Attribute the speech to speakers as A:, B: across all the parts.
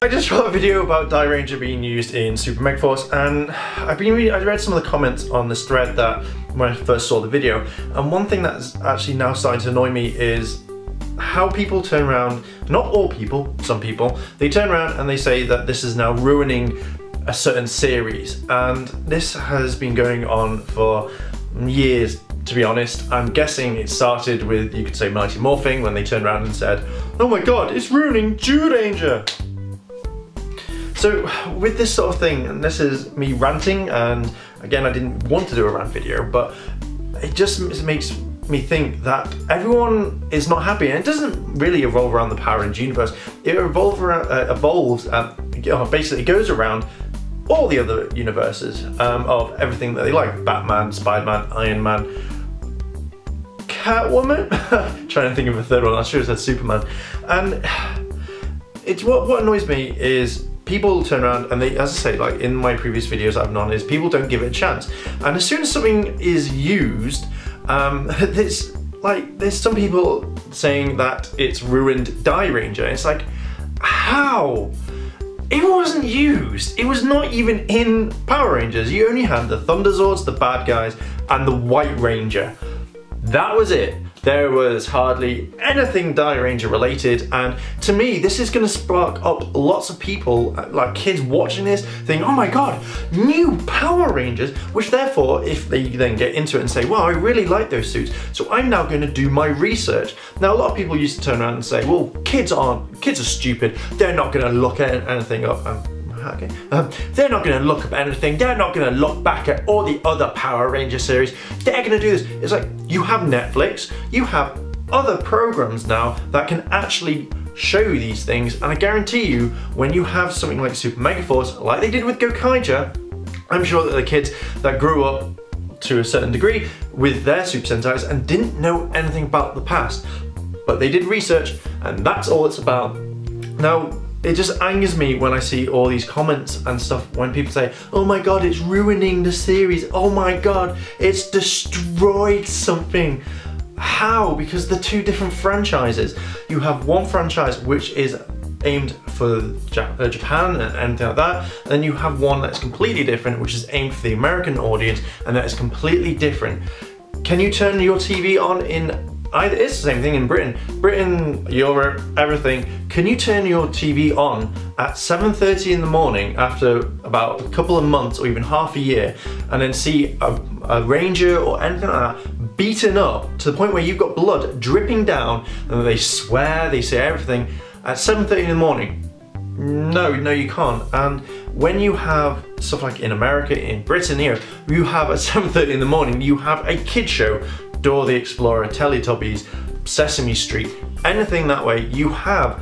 A: I just shot a video about Die Ranger being used in Super Megaforce, and I read some of the comments on this thread that when I first saw the video, and one thing that's actually now starting to annoy me is how people turn around, not all people, some people, they turn around and they say that this is now ruining a certain series, and this has been going on for years, to be honest. I'm guessing it started with, you could say, Mighty Morphing, when they turned around and said, oh my god, it's ruining Jew Danger! So with this sort of thing, and this is me ranting, and again I didn't want to do a rant video, but it just makes me think that everyone is not happy, and it doesn't really evolve around the Power Rangers universe. It evolves and basically goes around all the other universes of everything that they like. Batman, Spider-Man, Iron Man, Catwoman, trying to think of a third one, I should have said Superman. And it's what annoys me is people turn around and they, as I say, like in my previous videos I've known, is people don't give it a chance. And as soon as something is used, there's some people saying that it's ruined Die Ranger. It's like, how? It wasn't used. It was not even in Power Rangers. You only had the Thunderzords, the bad guys, and the White Ranger. That was it. There was hardly anything Die Ranger related, and to me this is going to spark up lots of people, like kids watching this, thinking, oh my god, new Power Rangers, which therefore, if they then get into it and say, well, I really like those suits, so I'm now going to do my research. Now a lot of people used to turn around and say, well, kids are stupid, they're not going to look at anything up. Okay. They're not going to look up anything, they're not going to look back at all the other Power Ranger series, they're going to do this. It's like, you have Netflix, you have other programs now that can actually show you these things, and I guarantee you, when you have something like Super Megaforce, like they did with Gokaija, I'm sure that the kids that grew up to a certain degree with their Super Sentais and didn't know anything about the past, but they did research, and that's all it's about. Now, it just angers me when I see all these comments and stuff when people say, oh my god, it's ruining the series, oh my god, it's destroyed something. How? Because they're two different franchises. You have one franchise which is aimed for Japan and anything like that, and then you have one that's completely different, which is aimed for the American audience, and that is completely different. Can you turn your TV on in either, it's the same thing in Britain, Europe, everything. Can you turn your TV on at 7:30 in the morning after about a couple of months or even half a year, and then see a Ranger or anything like that beaten up to the point where you've got blood dripping down, and they swear, they say everything at 7:30 in the morning? No, you can't. And when you have stuff like in America, in Britain here, you have at 7:30 in the morning, you have a kid show, Dora the Explorer, Teletubbies, Sesame Street, anything that way, you have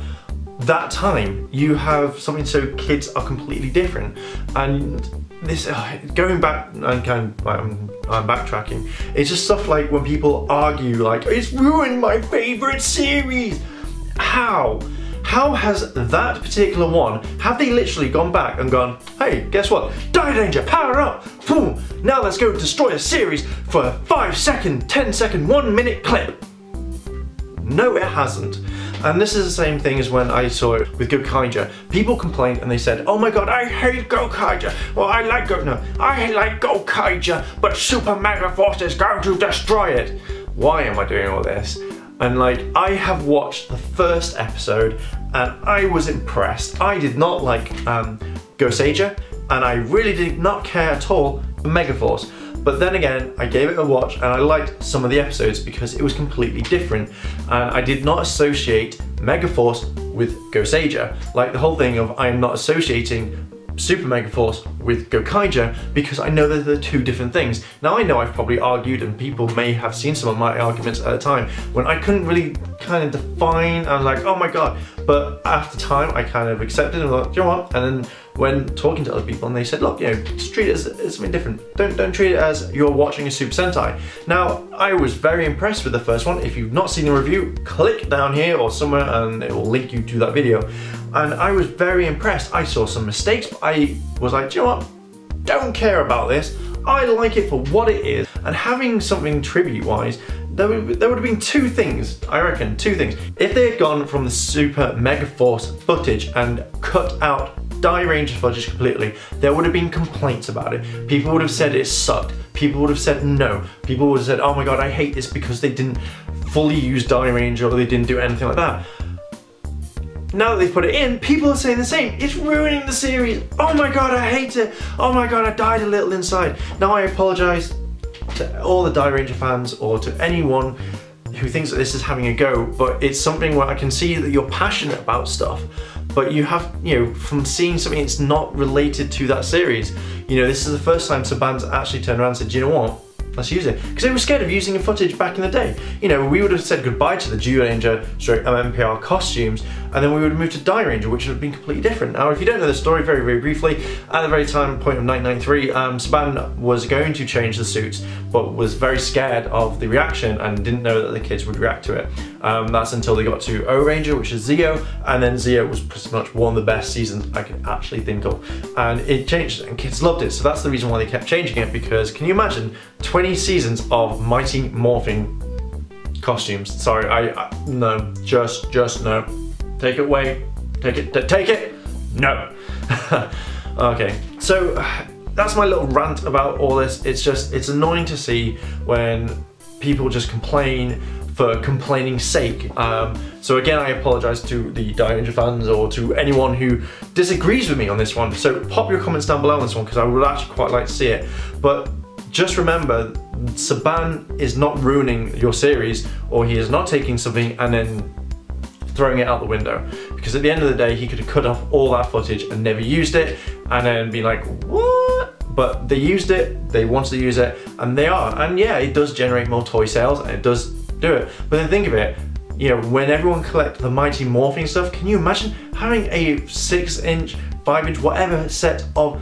A: that time. You have something so kids are completely different. And this, going back, and kind of, I'm backtracking, it's just stuff like when people argue like, it's ruined my favourite series. How? How has that particular one, have they literally gone back and gone, hey, guess what? Die Ranger, power up! Boom! Now let's go destroy a series for a 5-second, 10-second, 1-minute clip. No, it hasn't. And this is the same thing as when I saw it with Gokaija. People complained and they said, oh my god, I hate Gokaija. Well, I like Gokaija, but Super Megaforce is going to destroy it. Why am I doing all this? And like, I have watched the first episode and I was impressed. I did not like Gokaija, and I really did not care at all for Megaforce. But then again, I gave it a watch and I liked some of the episodes because it was completely different. And I did not associate Megaforce with Gokaija. Like the whole thing of I am not associating Super Megaforce with Gokaija because I know that they're two different things. Now I know I've probably argued, and people may have seen some of my arguments at the time when I couldn't really kind of define. I was like, oh my god. But after time I kind of accepted and was like, you know what? And then when talking to other people and they said, look, you know, just treat it as something different. Don't treat it as you're watching a Super Sentai. Now, I was very impressed with the first one. If you've not seen the review, click down here or somewhere and it will link you to that video. And I was very impressed. I saw some mistakes, but I was like, do you know what? Don't care about this. I like it for what it is, and having something tribute-wise there would have been two things, I reckon, two things. If they had gone from the Super Mega Force footage and cut out Die Ranger footage completely, there would have been complaints about it. People would have said it sucked. People would have said no. People would have said, oh my god, I hate this because they didn't fully use Die Ranger or they didn't do anything like that. Now that they've put it in, people are saying the same. It's ruining the series. Oh my god, I hate it. Oh my god, I died a little inside. Now I apologise to all the Die Ranger fans or to anyone who thinks that this is having a go, but it's something where I can see that you're passionate about stuff, but you have, you know, from seeing something that's not related to that series, you know, this is the first time Saban's actually turned around and said, you know what? Let's use it. Because they were scared of using the footage back in the day. You know, we would have said goodbye to the Jew Ranger MMPR costumes, and then we would have moved to Die Ranger, which would have been completely different. Now, if you don't know the story, very, very briefly, at the very point of 1993, Saban was going to change the suits, but was very scared of the reaction and didn't know that the kids would react to it. That's until they got to O Ranger, which is Zeo, and then Zeo was pretty much one of the best seasons I can actually think of. And it changed, and kids loved it, so that's the reason why they kept changing it, because can you imagine 20 seasons of Mighty Morphin costumes? Sorry, no, just no. Take it away, take it, no. Okay, so that's my little rant about all this. It's annoying to see when people just complain for complaining's sake. So again, I apologise to the Die Ranger fans or to anyone who disagrees with me on this one. So pop your comments down below on this one, because I would actually quite like to see it. But just remember, Saban is not ruining your series, or he is not taking something and then throwing it out the window. Because at the end of the day, he could have cut off all that footage and never used it, and then be like, what? But they used it, they wanted to use it, and they are. And yeah, it does generate more toy sales, and it does do it. But then think of it, you know, when everyone collected the Mighty Morphing stuff, can you imagine having a 6-inch, 5-inch, whatever set of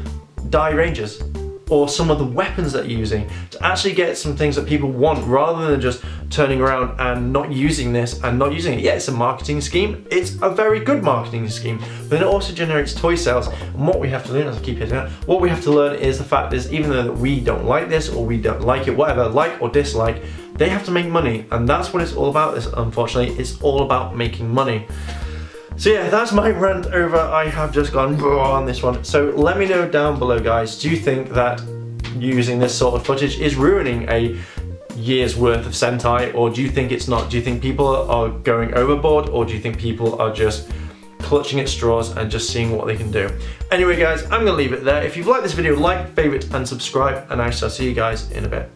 A: Die Rangers? Or some of the weapons that you're using, to actually get some things that people want, rather than just turning around and not using this and not using it. Yeah, it's a marketing scheme. It's a very good marketing scheme, but then it also generates toy sales. And what we have to learn, as I keep hitting it, what we have to learn is the fact is, even though we don't like this or we don't like it, whatever, like or dislike, they have to make money, and that's what it's all about. This, unfortunately, it's all about making money. So yeah, that's my rant over. I have just gone on this one. So let me know down below, guys, do you think that using this sort of footage is ruining a year's worth of Sentai, or do you think it's not? Do you think people are going overboard, or do you think people are just clutching at straws and just seeing what they can do? Anyway, guys, I'm gonna leave it there. If you've liked this video, like, favorite, and subscribe, and I shall see you guys in a bit.